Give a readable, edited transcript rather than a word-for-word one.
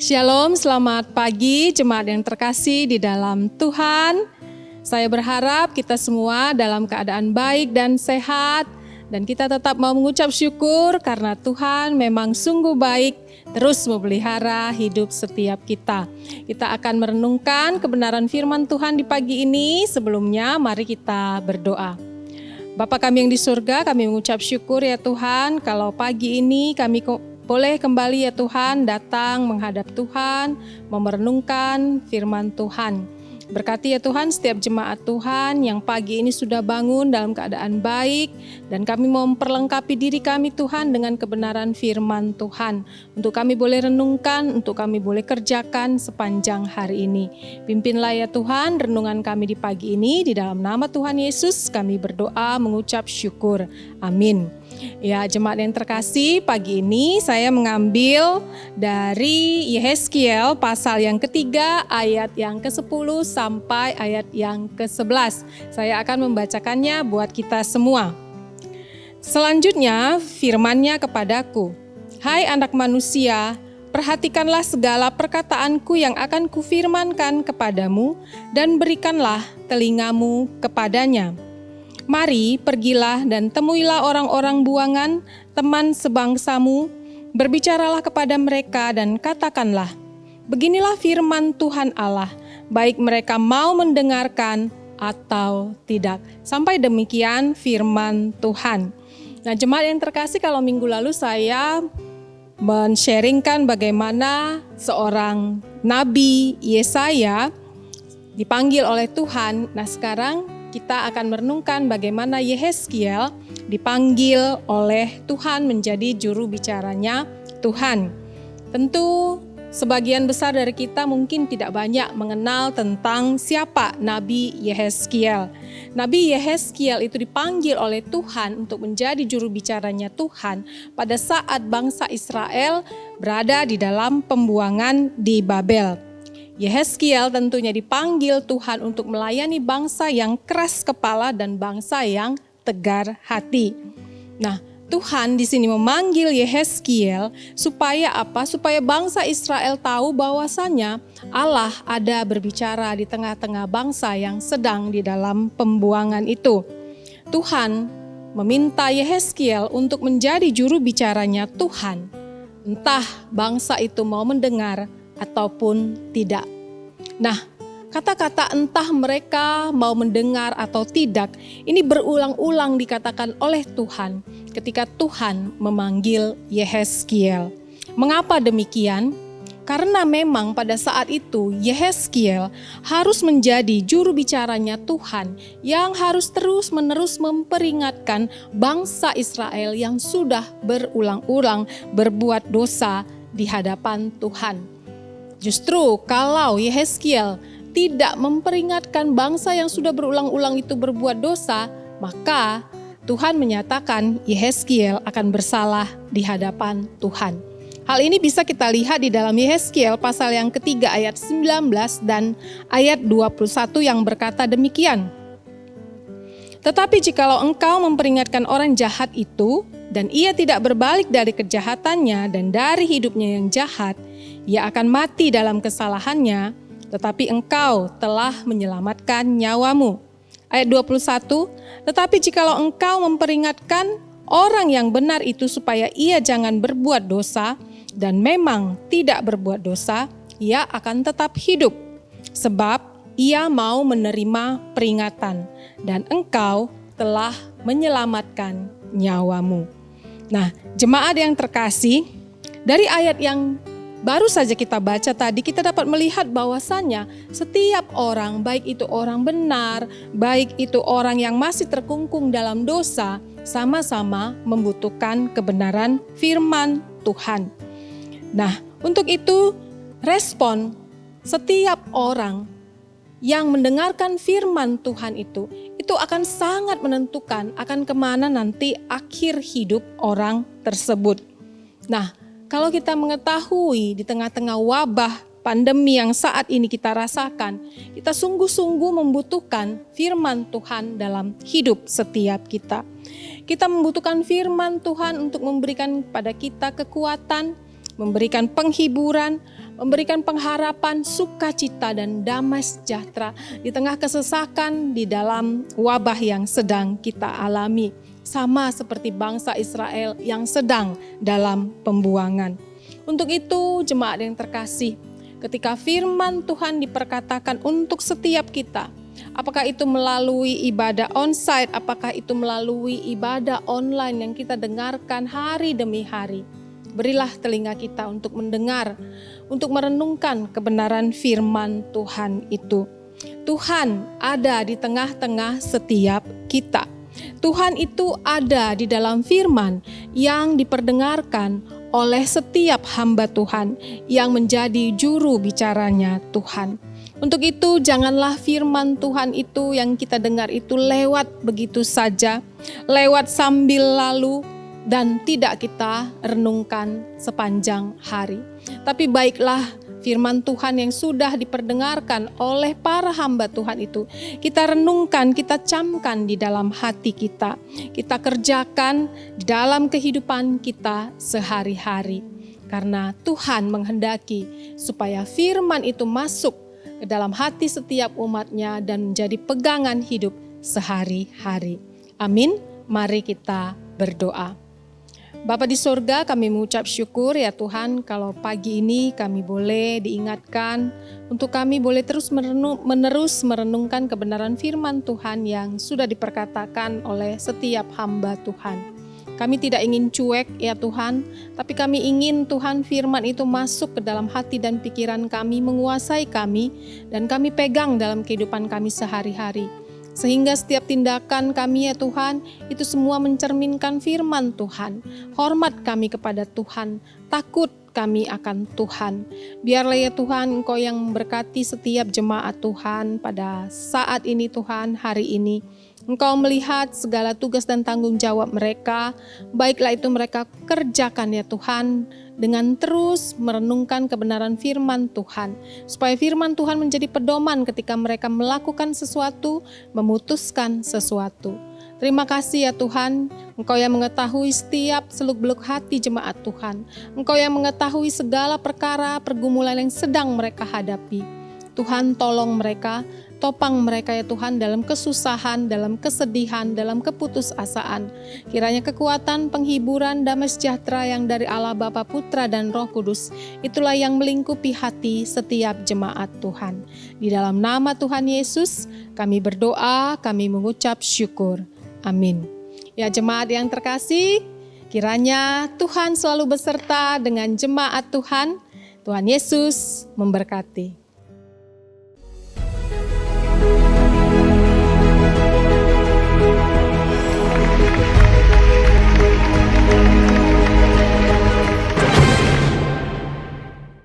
Shalom, selamat pagi jemaat yang terkasih di dalam Tuhan. Saya berharap kita semua dalam keadaan baik dan sehat, dan kita tetap mau mengucap syukur karena Tuhan memang sungguh baik, terus memelihara hidup setiap kita. Kita akan merenungkan kebenaran firman Tuhan di pagi ini. Sebelumnya mari kita berdoa. Bapa kami yang di surga, kami mengucap syukur ya Tuhan, kalau pagi ini kami boleh kembali ya Tuhan datang menghadap Tuhan, memerenungkan firman Tuhan. Berkati ya Tuhan setiap jemaat Tuhan yang pagi ini sudah bangun dalam keadaan baik, dan kami mau memperlengkapi diri kami Tuhan dengan kebenaran firman Tuhan. Untuk kami boleh renungkan, untuk kami boleh kerjakan sepanjang hari ini. Pimpinlah ya Tuhan renungan kami di pagi ini, di dalam nama Tuhan Yesus kami berdoa mengucap syukur. Amin. Ya jemaat yang terkasih, pagi ini saya mengambil dari Yehezkiel pasal yang ketiga ayat yang ke-10 sampai ayat yang ke-11. Saya akan membacakannya buat kita semua. Selanjutnya firman-Nya kepadaku, "Hai anak manusia, perhatikanlah segala perkataanku yang akan kufirmankan kepadamu dan berikanlah telingamu kepadanya. Mari, pergilah dan temuilah orang-orang buangan, teman sebangsamu, berbicaralah kepada mereka dan katakanlah, beginilah firman Tuhan Allah, baik mereka mau mendengarkan atau tidak." Sampai demikian firman Tuhan. Nah jemaat yang terkasih, kalau minggu lalu saya men-sharingkan bagaimana seorang Nabi Yesaya dipanggil oleh Tuhan. Nah sekarang kita akan merenungkan bagaimana Yehezkiel dipanggil oleh Tuhan menjadi juru bicaranya Tuhan. Tentu sebagian besar dari kita mungkin tidak banyak mengenal tentang siapa Nabi Yehezkiel. Nabi Yehezkiel itu dipanggil oleh Tuhan untuk menjadi juru bicaranya Tuhan pada saat bangsa Israel berada di dalam pembuangan di Babel. Yehezkiel tentunya dipanggil Tuhan untuk melayani bangsa yang keras kepala dan bangsa yang tegar hati. Nah, Tuhan di sini memanggil Yehezkiel supaya apa? Supaya bangsa Israel tahu bahwasanya Allah ada berbicara di tengah-tengah bangsa yang sedang di dalam pembuangan itu. Tuhan meminta Yehezkiel untuk menjadi juru bicaranya Tuhan. Entah bangsa itu mau mendengar ataupun tidak. Nah, kata-kata entah mereka mau mendengar atau tidak, ini berulang-ulang dikatakan oleh Tuhan ketika Tuhan memanggil Yehezkiel. Mengapa demikian? Karena memang pada saat itu Yehezkiel harus menjadi juru bicaranya Tuhan yang harus terus-menerus memperingatkan bangsa Israel yang sudah berulang-ulang berbuat dosa di hadapan Tuhan. Justru kalau Yehezkiel tidak memperingatkan bangsa yang sudah berulang-ulang itu berbuat dosa, maka Tuhan menyatakan Yehezkiel akan bersalah di hadapan Tuhan. Hal ini bisa kita lihat di dalam Yehezkiel pasal yang ketiga ayat 19 dan ayat 21 yang berkata demikian. "Tetapi jikalau engkau memperingatkan orang jahat itu, dan ia tidak berbalik dari kejahatannya dan dari hidupnya yang jahat, ia akan mati dalam kesalahannya, tetapi engkau telah menyelamatkan nyawamu." Ayat 21, "Tetapi jikalau engkau memperingatkan orang yang benar itu supaya ia jangan berbuat dosa, dan memang tidak berbuat dosa, ia akan tetap hidup, sebab ia mau menerima peringatan, dan engkau telah menyelamatkan nyawamu." Nah, jemaat yang terkasih, dari ayat yang baru saja kita baca tadi, kita dapat melihat bahwasannya setiap orang, baik itu orang benar, baik itu orang yang masih terkungkung dalam dosa, sama-sama membutuhkan kebenaran firman Tuhan. Nah, untuk itu respon setiap orang yang mendengarkan firman Tuhan itu akan sangat menentukan akan kemana nanti akhir hidup orang tersebut. Nah, kalau kita mengetahui di tengah-tengah wabah pandemi yang saat ini kita rasakan, kita sungguh-sungguh membutuhkan firman Tuhan dalam hidup setiap kita. Kita membutuhkan firman Tuhan untuk memberikan kepada kita kekuatan, memberikan penghiburan, memberikan pengharapan, sukacita, dan damai sejahtera di tengah kesesakan di dalam wabah yang sedang kita alami. Sama seperti bangsa Israel yang sedang dalam pembuangan. Untuk itu, jemaat yang terkasih, ketika firman Tuhan diperkatakan untuk setiap kita, apakah itu melalui ibadah onsite, apakah itu melalui ibadah online yang kita dengarkan hari demi hari, berilah telinga kita untuk mendengar, untuk merenungkan kebenaran firman Tuhan itu. Tuhan ada di tengah-tengah setiap kita. Tuhan itu ada di dalam firman yang diperdengarkan oleh setiap hamba Tuhan yang menjadi juru bicaranya Tuhan. Untuk itu janganlah firman Tuhan itu yang kita dengar itu lewat begitu saja, lewat sambil lalu, dan tidak kita renungkan sepanjang hari. Tapi baiklah firman Tuhan yang sudah diperdengarkan oleh para hamba Tuhan itu, kita renungkan, kita camkan di dalam hati kita. Kita kerjakan di dalam kehidupan kita sehari-hari. Karena Tuhan menghendaki supaya firman itu masuk ke dalam hati setiap umatnya dan menjadi pegangan hidup sehari-hari. Amin. Mari kita berdoa. Bapa di sorga, kami mengucap syukur ya Tuhan kalau pagi ini kami boleh diingatkan untuk kami boleh terus menerus merenungkan kebenaran firman Tuhan yang sudah diperkatakan oleh setiap hamba Tuhan. Kami tidak ingin cuek ya Tuhan, tapi kami ingin Tuhan firman itu masuk ke dalam hati dan pikiran kami, menguasai kami, dan kami pegang dalam kehidupan kami sehari-hari. Sehingga setiap tindakan kami ya Tuhan, itu semua mencerminkan firman Tuhan. Hormat kami kepada Tuhan, takut kami akan Tuhan. Biarlah ya Tuhan Engkau yang memberkati setiap jemaat Tuhan pada saat ini Tuhan, hari ini. Engkau melihat segala tugas dan tanggung jawab mereka, baiklah itu mereka kerjakan ya Tuhan, dengan terus merenungkan kebenaran firman Tuhan. Supaya firman Tuhan menjadi pedoman ketika mereka melakukan sesuatu, memutuskan sesuatu. Terima kasih ya Tuhan, Engkau yang mengetahui setiap seluk-beluk hati jemaat Tuhan. Engkau yang mengetahui segala perkara pergumulan yang sedang mereka hadapi. Tuhan tolong mereka, topang mereka ya Tuhan dalam kesusahan, dalam kesedihan, dalam keputusasaan. Kiranya kekuatan, penghiburan, damai sejahtera yang dari Allah Bapa, Putra, dan Roh Kudus, itulah yang melingkupi hati setiap jemaat Tuhan. Di dalam nama Tuhan Yesus, kami berdoa, kami mengucap syukur. Amin. Ya jemaat yang terkasih, kiranya Tuhan selalu beserta dengan jemaat Tuhan. Tuhan Yesus memberkati.